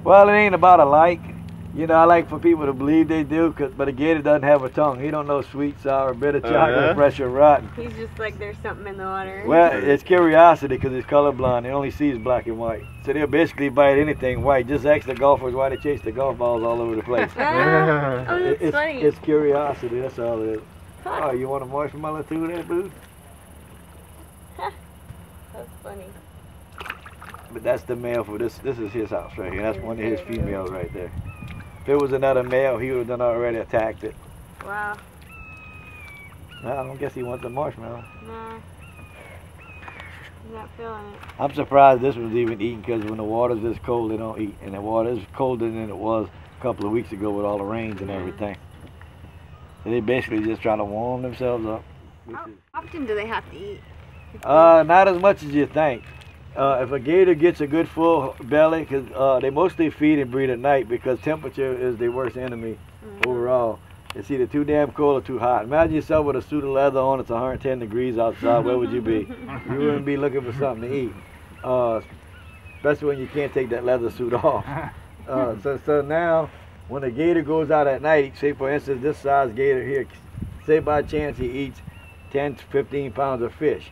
Well, it ain't about a like. You know, I like for people to believe they do, but a gator doesn't have a tongue. He don't know sweet, sour, bitter, chocolate, fresh, or rotten. He's just like, there's something in the water. Well, it's curiosity because he's colorblind. He only sees black and white. So they'll basically bite anything white. Just ask the golfers why they chase the golf balls all over the place. Oh, that's funny. It's curiosity, that's all it is. Oh, you want a marshmallow too there, boo? That's funny. But that's the male for this. This is his house right here. That's one of his females right there. If it was another male, he would have done already attacked it. Wow. Well, I don't guess he wants a marshmallow. No. He's not feeling it. I'm surprised this was even eaten because when the water's this cold, they don't eat. And the water is colder than it was a couple of weeks ago with all the rains and everything. So they basically just trying to warm themselves up. How often do they have to eat? Not as much as you think. If a gator gets a good full belly, because they mostly feed and breed at night because temperature is their worst enemy overall. It's either too damn cold or too hot. Imagine yourself with a suit of leather on, it's 110 degrees outside, where would you be? You wouldn't be looking for something to eat. Especially when you can't take that leather suit off. So now, when a gator goes out at night, say for instance this size gator here, say by chance he eats 10 to 15 pounds of fish.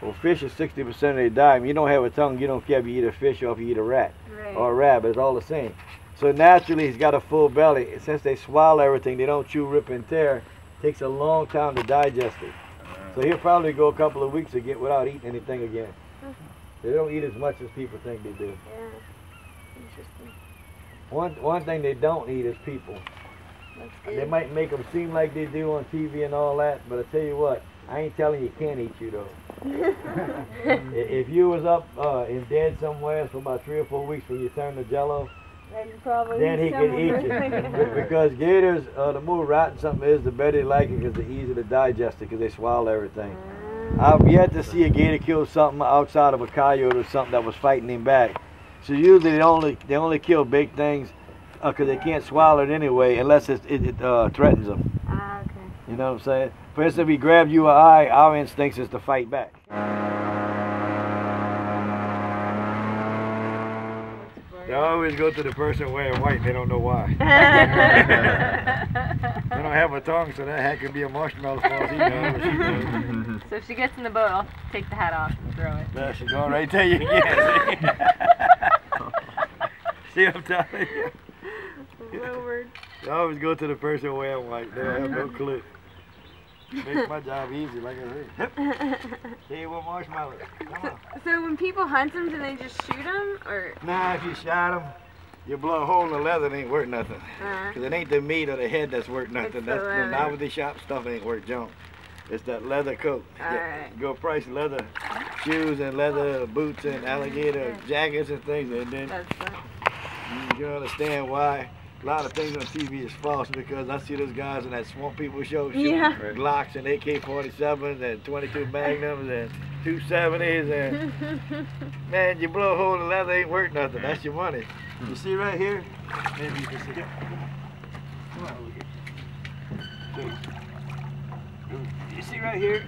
Well, fish is 60% of their diet. You don't have a tongue, you don't care if you eat a fish or if you eat a rat. Right. Or a rabbit, it's all the same. So naturally he's got a full belly. Since they swallow everything, they don't chew, rip, and tear. It takes a long time to digest it. So he'll probably go a couple of weeks without eating anything again. They don't eat as much as people think they do. Yeah. Interesting. One thing they don't eat is people. That's good. They might make them seem like they do on TV and all that, but I tell you what, I ain't telling you can't eat you though. If you was up and dead somewhere for about 3 or 4 weeks when you turn to jello, then he can eat you. Because gators, the more rotten something is, the better they like it because it's easier to digest it because they swallow everything. I've yet to see a gator kill something outside of a coyote or something that was fighting him back. So usually they only kill big things because they can't swallow it anyway unless it threatens them. Okay. You know what I'm saying? For instance, if he grabs you or I, our instincts is to fight back. They always go to the person wearing white. They don't know why. They don't have a tongue, so that hat could be a marshmallow as far as he knows. She knows. So if she gets in the boat, I'll take the hat off and throw it. Yeah, she's going right there. You again. See what I'm telling you? They always go to the person wearing white. They have no clue. Makes my job easy, like I said. Hey, one marshmallow. Come on. So when people hunt them, do they just shoot them, or? Nah, if you shot them, you blow a hole in the leather, it ain't worth nothing. Because it ain't the meat or the head that's worth nothing. That's the novelty shop stuff ain't worth junk. It's that leather coat. Alright. Go price leather shoes and leather boots and alligator jackets and things, and then you can understand why a lot of things on TV is false, because I see those guys in that Swamp People show shooting Glocks and AK-47s and 22 Magnums and 270s, and man, you blow a hole in the leather, ain't worth nothing. That's your money. You see right here? Maybe you can see it. Come on, you see right here?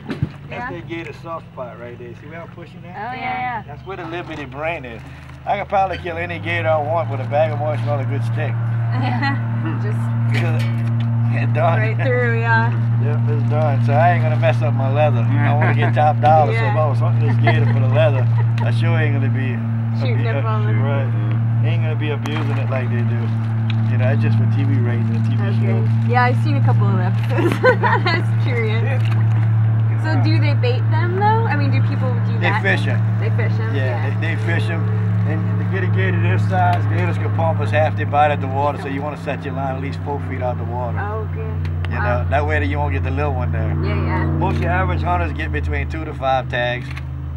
That's the gator soft spot right there. See where I'm pushing that? Oh yeah. That's where the liberty brain is. I could probably kill any gator I want with a bag of marshmallow and a good stick. Just it's done. right through, yeah. Yep, it's done. So I ain't gonna mess up my leather. I want to get top dollar. So if I was hunting this gator for the leather, I sure ain't gonna be shooting up on them. Right. Ain't gonna be abusing it like they do. You know, it's just for TV ratings and TV shows. Yeah, I've seen a couple of episodes. I was curious. So do they bait them though? I mean, do people do that? They fish them. They fish them? Yeah, they fish them. And to get a gator this size, gators can pump us half their bite at the water, so you want to set your line at least 4 feet out the water. Oh, okay. You know, that way you won't get the little one there. Yeah. Most your average hunters get between 2 to 5 tags.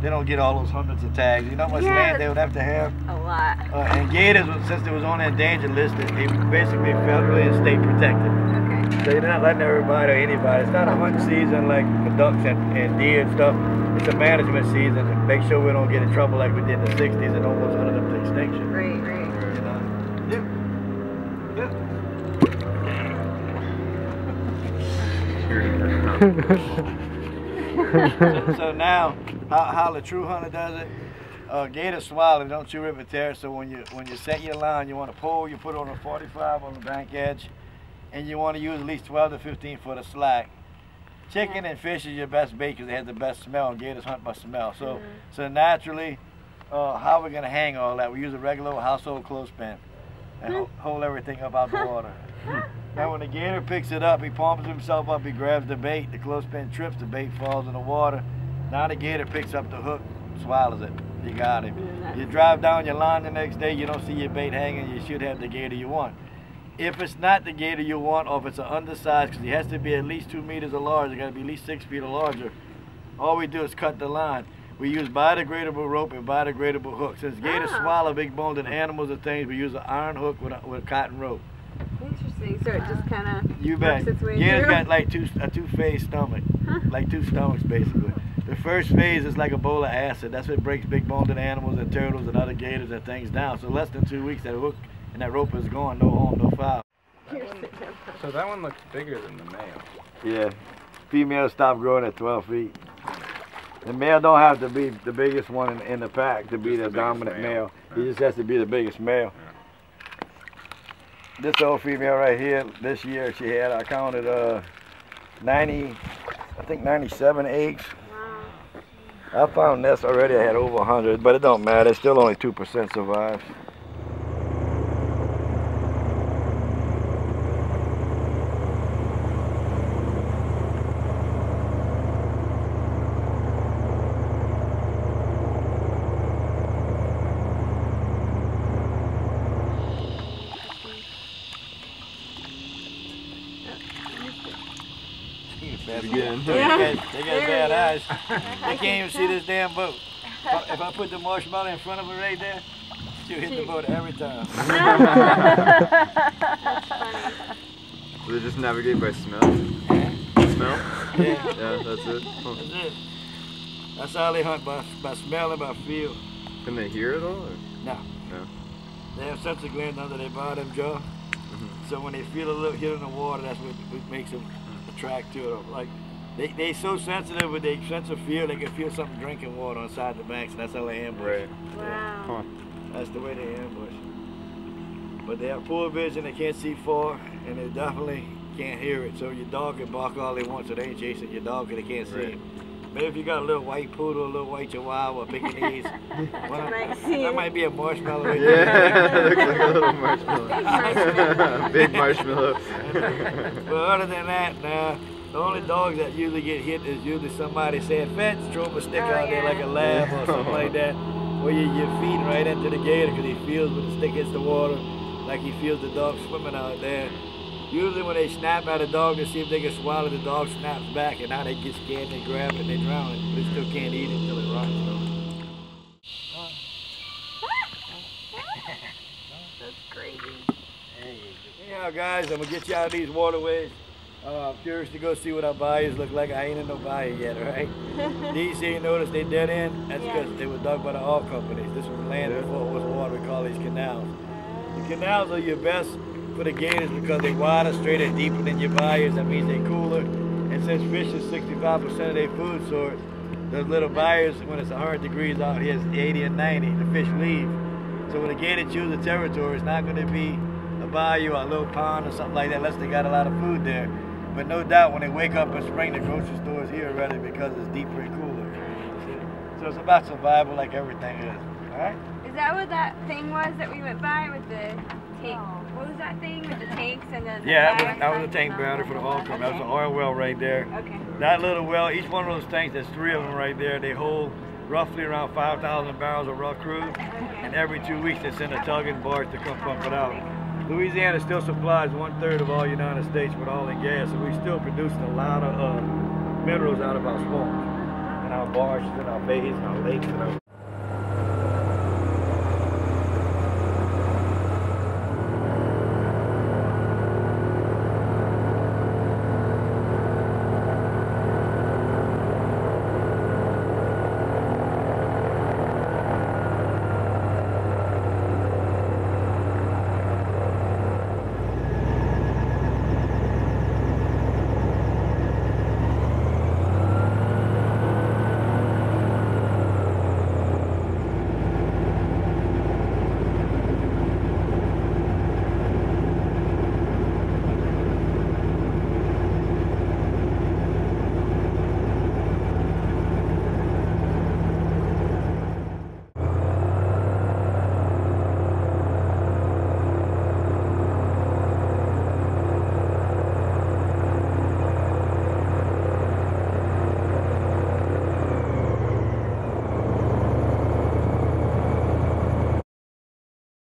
They don't get all those hundreds of tags. You know how much land they would have to have? A lot. And gators, since they was on the endangered list, they basically federally and state protected. Okay. So you're not letting everybody or anybody. It's not a hunting season like the ducks and deer and stuff. It's a management season to make sure we don't get in trouble like we did in the 60s and almost hunted them to extinction. Right. You know? So now, how the true hunter does it, Gator swallow, don't chew rip and tear. So when you set your line, you want to pull. You put it on a 45 on the bank edge, and you want to use at least 12 to 15 foot of slack. Chicken and fish is your best bait because they have the best smell, and gators hunt by smell. So so naturally, how we're gonna hang all that? We use a regular household clothespin and hold everything up out the water. Now when the gator picks it up, he palms himself up, he grabs the bait, the clothespin trips, the bait falls in the water. Now the gator picks up the hook, swallows it. You got him. You drive down your line the next day, you don't see your bait hanging, you should have the gator you want. If it's not the gator you want, or if it's an undersized, because he has to be at least 2 meters or larger, got to be at least 6 feet or larger, all we do is cut the line. We use biodegradable rope and biodegradable hooks. Since gators swallow big boned animals and things, we use an iron hook with a cotton rope. Interesting. So it just kind of You bet. works its way Gators through. got like a two-phase stomach, like 2 stomachs basically. The first phase is like a bowl of acid. That's what breaks big boned animals and turtles and other gators and things down. So less than 2 weeks, that hook and that rope is gone, no harm, no foul. So that one looks bigger than the male. Yeah, females stop growing at 12 feet. The male don't have to be the biggest one in the pack to be the dominant male. He just has to be the biggest male. This old female right here, this year she had, I counted 97 eggs. I found this already, I had over 100, but it don't matter, still only 2% survives. Again. They got bad eyes. They can't even see this damn boat. If I put the marshmallow in front of her right there, she'll hit the boat every time. So they just navigate by smell? Smell? Yeah. Yeah, that's it. Huh. That's it. That's how they hunt, by smell and by feel. Can they hear it all? Or? No. No. They have sense of glands under their bottom jaw. So when they feel a little hit in the water, that's what makes them attract to it. Like they so sensitive with their sense of feel, they can feel something drinking water on side the banks, and that's how they ambush. Right. Wow. Huh. That's the way they ambush. But they have poor vision, they can't see far, and they definitely can't hear it. So your dog can bark all they want, so they ain't chasing your dog because they can't see him. Maybe if you got a little white poodle, a little white chihuahua, Pekingese, that might be a marshmallow. Right there. Yeah, it looks like a little marshmallow. Big marshmallow. But other than that, nah, the only dogs that usually get hit is usually somebody saying, fetch, throw them a stick out there like a lab or something like that. Or you're feeding right into the gator because he feels when the stick hits the water, like he feels the dog swimming out there. Usually when they snap at a dog to see if they can swallow, the dog snaps back, and now they get scared and they grab it and they drown it. But they still can't eat it until it rots though. That's crazy. Anyhow guys, I'm gonna get you out of these waterways. I'm curious to go see what our bayous look like. I ain't in no bayou yet, alright? These here, you notice they dead end? That's because they were dug by the oil companies. This was land before it was water. We call these canals. The canals are your best for the gators because they wider, straighter, deeper than your bayous. That means they're cooler. And since fish is 65% of their food source, those little bayous, when it's 100 degrees out here, it's 80 and 90, the fish leave. So when the gator chews the territory, it's not going to be a bayou or a little pond or something like that unless they got a lot of food there. But no doubt when they wake up in spring, the grocery store is here already because it's deeper and cooler. So it's about survival like everything is. All right? Is that what that thing was that we went by with the tank? What was that thing with the tanks and the that was a tank barrier for the oil company. That was an oil well right there. Okay. That little well, each one of those tanks, there's 3 of them right there. They hold roughly around 5,000 barrels of raw crude. And every 2 weeks they send a tug and barge to come pump it out. Louisiana still supplies 1/3 of all United States with oil and gas, and we still producing a lot of minerals out of our swamps, and our marshes, and our bays, and our lakes, and our